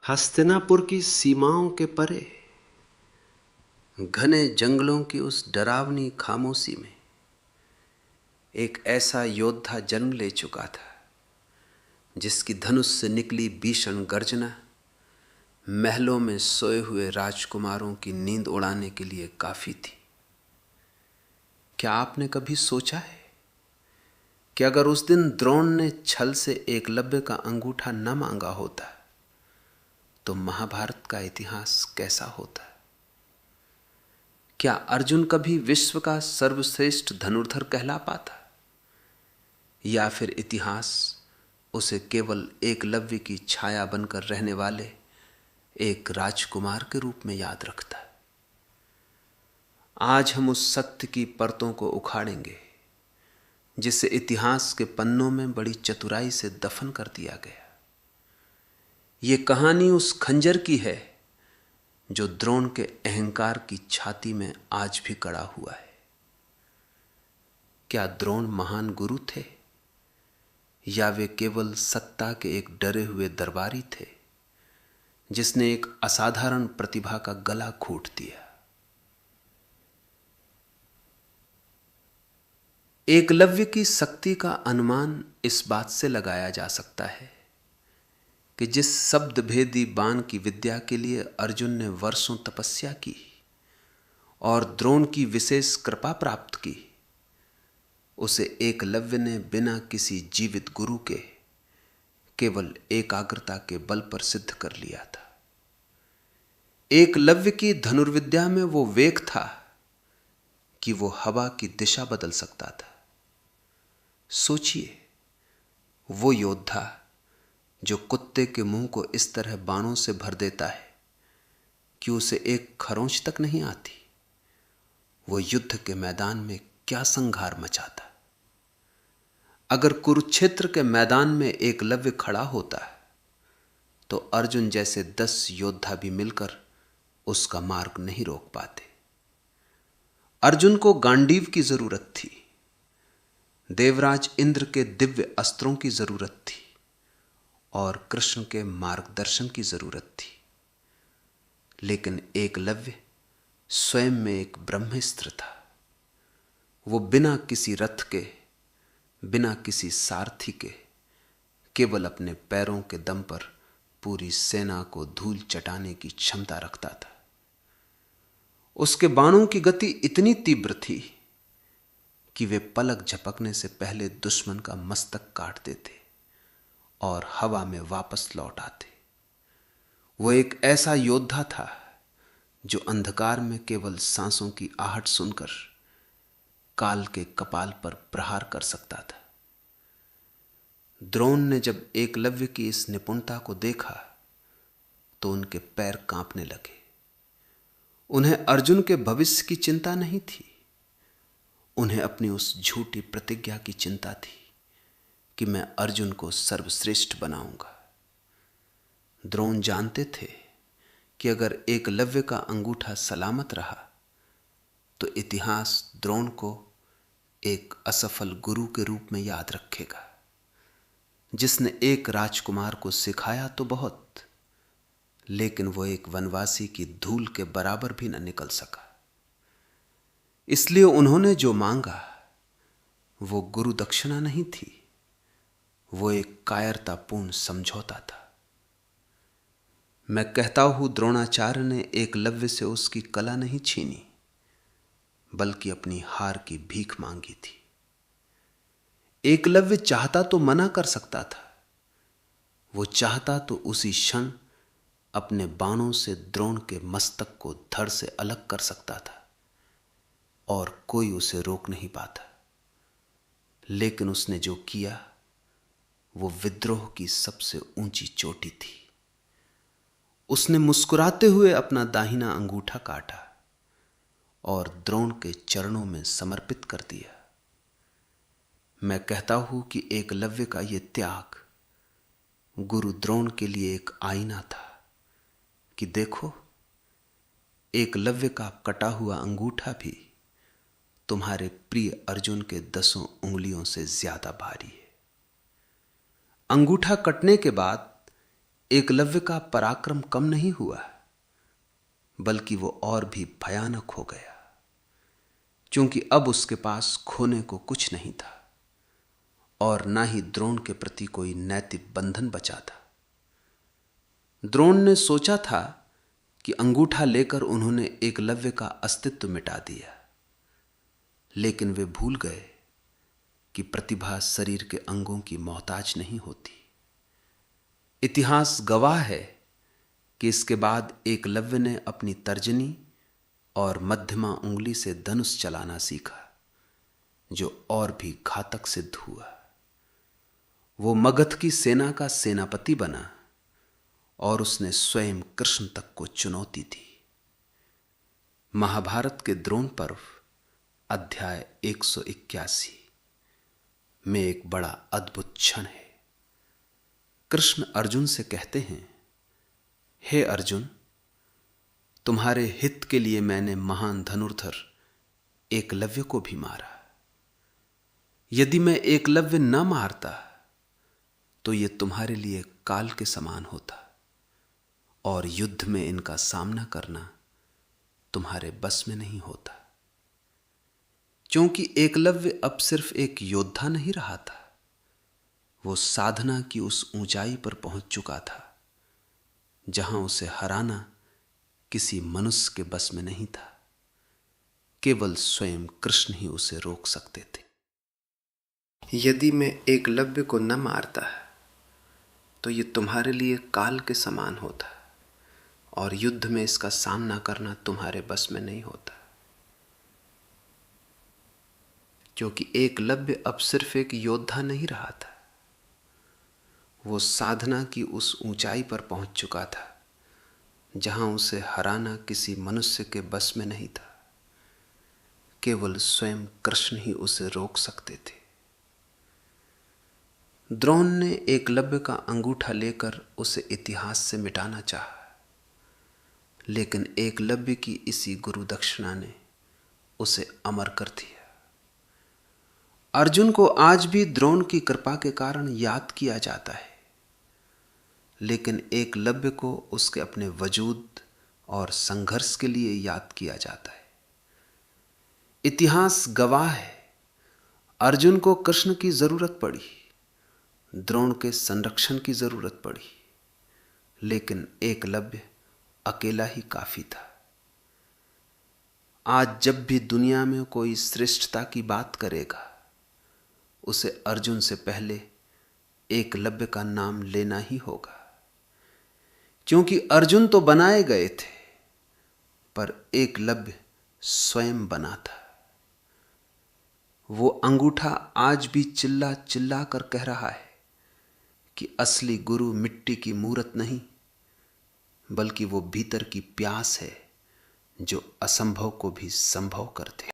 हस्तिनापुर की सीमाओं के परे घने जंगलों की उस डरावनी खामोशी में एक ऐसा योद्धा जन्म ले चुका था जिसकी धनुष से निकली भीषण गर्जना महलों में सोए हुए राजकुमारों की नींद उड़ाने के लिए काफी थी। क्या आपने कभी सोचा है कि अगर उस दिन द्रोण ने छल से एकलव्य का अंगूठा न मांगा होता तो महाभारत का इतिहास कैसा होता? क्या अर्जुन कभी विश्व का सर्वश्रेष्ठ धनुर्धर कहला पाता, या फिर इतिहास उसे केवल एकलव्य की छाया बनकर रहने वाले एक राजकुमार के रूप में याद रखता? आज हम उस सत्य की परतों को उखाड़ेंगे जिसे इतिहास के पन्नों में बड़ी चतुराई से दफन कर दिया गया। ये कहानी उस खंजर की है जो द्रोण के अहंकार की छाती में आज भी गड़ा हुआ है। क्या द्रोण महान गुरु थे, या वे केवल सत्ता के एक डरे हुए दरबारी थे जिसने एक असाधारण प्रतिभा का गला घोंट दिया? एकलव्य की शक्ति का अनुमान इस बात से लगाया जा सकता है कि जिस शब्द भेदी बाण की विद्या के लिए अर्जुन ने वर्षों तपस्या की और द्रोण की विशेष कृपा प्राप्त की, उसे एकलव्य ने बिना किसी जीवित गुरु के केवल एकाग्रता के बल पर सिद्ध कर लिया था। एकलव्य की धनुर्विद्या में वो वेग था कि वो हवा की दिशा बदल सकता था। सोचिए, वो योद्धा जो कुत्ते के मुंह को इस तरह बाणों से भर देता है कि उसे एक खरोंच तक नहीं आती, वो युद्ध के मैदान में क्या संघार मचाता। अगर कुरुक्षेत्र के मैदान में एकलव्य खड़ा होता तो अर्जुन जैसे 10 योद्धा भी मिलकर उसका मार्ग नहीं रोक पाते। अर्जुन को गांडीव की जरूरत थी, देवराज इंद्र के दिव्य अस्त्रों की जरूरत थी और कृष्ण के मार्गदर्शन की जरूरत थी, लेकिन एकलव्य स्वयं में एक ब्रह्मास्त्र था। वो बिना किसी रथ के, बिना किसी सारथी के, केवल अपने पैरों के दम पर पूरी सेना को धूल चटाने की क्षमता रखता था। उसके बाणों की गति इतनी तीव्र थी कि वे पलक झपकने से पहले दुश्मन का मस्तक काट देते और हवा में वापस लौट आते। वो एक ऐसा योद्धा था जो अंधकार में केवल सांसों की आहट सुनकर काल के कपाल पर प्रहार कर सकता था। द्रोण ने जब एकलव्य की इस निपुणता को देखा तो उनके पैर कांपने लगे। उन्हें अर्जुन के भविष्य की चिंता नहीं थी, उन्हें अपनी उस झूठी प्रतिज्ञा की चिंता थी कि मैं अर्जुन को सर्वश्रेष्ठ बनाऊंगा। द्रोण जानते थे कि अगर एकलव्य का अंगूठा सलामत रहा तो इतिहास द्रोण को एक असफल गुरु के रूप में याद रखेगा, जिसने एक राजकुमार को सिखाया तो बहुत, लेकिन वो एक वनवासी की धूल के बराबर भी न निकल सका। इसलिए उन्होंने जो मांगा वो गुरु दक्षिणा नहीं थी, वो एक कायरतापूर्ण समझौता था। मैं कहता हूं, द्रोणाचार्य ने एकलव्य से उसकी कला नहीं छीनी, बल्कि अपनी हार की भीख मांगी थी। एकलव्य चाहता तो मना कर सकता था, वो चाहता तो उसी क्षण अपने बाणों से द्रोण के मस्तक को धड़ से अलग कर सकता था और कोई उसे रोक नहीं पाता। लेकिन उसने जो किया वो विद्रोह की सबसे ऊंची चोटी थी। उसने मुस्कुराते हुए अपना दाहिना अंगूठा काटा और द्रोण के चरणों में समर्पित कर दिया। मैं कहता हूं कि एकलव्य का यह त्याग गुरु द्रोण के लिए एक आईना था कि देखो, एकलव्य का कटा हुआ अंगूठा भी तुम्हारे प्रिय अर्जुन के 10 उंगलियों से ज्यादा भारी है। अंगूठा कटने के बाद एकलव्य का पराक्रम कम नहीं हुआ, बल्कि वो और भी भयानक हो गया, क्योंकि अब उसके पास खोने को कुछ नहीं था और ना ही द्रोण के प्रति कोई नैतिक बंधन बचा था। द्रोण ने सोचा था कि अंगूठा लेकर उन्होंने एकलव्य का अस्तित्व मिटा दिया, लेकिन वे भूल गए कि प्रतिभा शरीर के अंगों की मोहताज नहीं होती। इतिहास गवाह है कि इसके बाद एकलव्य ने अपनी तर्जनी और मध्यमा उंगली से धनुष चलाना सीखा, जो और भी घातक सिद्ध हुआ। वो मगध की सेना का सेनापति बना और उसने स्वयं कृष्ण तक को चुनौती दी। महाभारत के द्रोण पर्व अध्याय 181 में एक बड़ा अद्भुत क्षण है। कृष्ण अर्जुन से कहते हैं, हे अर्जुन, तुम्हारे हित के लिए मैंने महान धनुर्धर एकलव्य को भी मारा। यदि मैं एकलव्य न मारता तो यह तुम्हारे लिए काल के समान होता और युद्ध में इनका सामना करना तुम्हारे बस में नहीं होता। क्योंकि एकलव्य अब सिर्फ एक योद्धा नहीं रहा था, वो साधना की उस ऊंचाई पर पहुंच चुका था जहां उसे हराना किसी मनुष्य के बस में नहीं था। केवल स्वयं कृष्ण ही उसे रोक सकते थे। यदि मैं एकलव्य को न मारता तो ये तुम्हारे लिए काल के समान होता और युद्ध में इसका सामना करना तुम्हारे बस में नहीं होता। क्योंकि एकलव्य अब सिर्फ एक योद्धा नहीं रहा था, वो साधना की उस ऊंचाई पर पहुंच चुका था जहां उसे हराना किसी मनुष्य के बस में नहीं था। केवल स्वयं कृष्ण ही उसे रोक सकते थे। द्रोण ने एकलव्य का अंगूठा लेकर उसे इतिहास से मिटाना चाहा, लेकिन एकलव्य की इसी गुरु दक्षिणा ने उसे अमर कर दिया। अर्जुन को आज भी द्रोण की कृपा के कारण याद किया जाता है, लेकिन एकलव्य को उसके अपने वजूद और संघर्ष के लिए याद किया जाता है। इतिहास गवाह है, अर्जुन को कृष्ण की जरूरत पड़ी, द्रोण के संरक्षण की जरूरत पड़ी, लेकिन एकलव्य अकेला ही काफी था। आज जब भी दुनिया में कोई श्रेष्ठता की बात करेगा, उसे अर्जुन से पहले एकलव्य का नाम लेना ही होगा। क्योंकि अर्जुन तो बनाए गए थे, पर एकलव्य स्वयं बना था। वो अंगूठा आज भी चिल्ला चिल्ला कर कह रहा है कि असली गुरु मिट्टी की मूरत नहीं, बल्कि वो भीतर की प्यास है जो असंभव को भी संभव कर दे।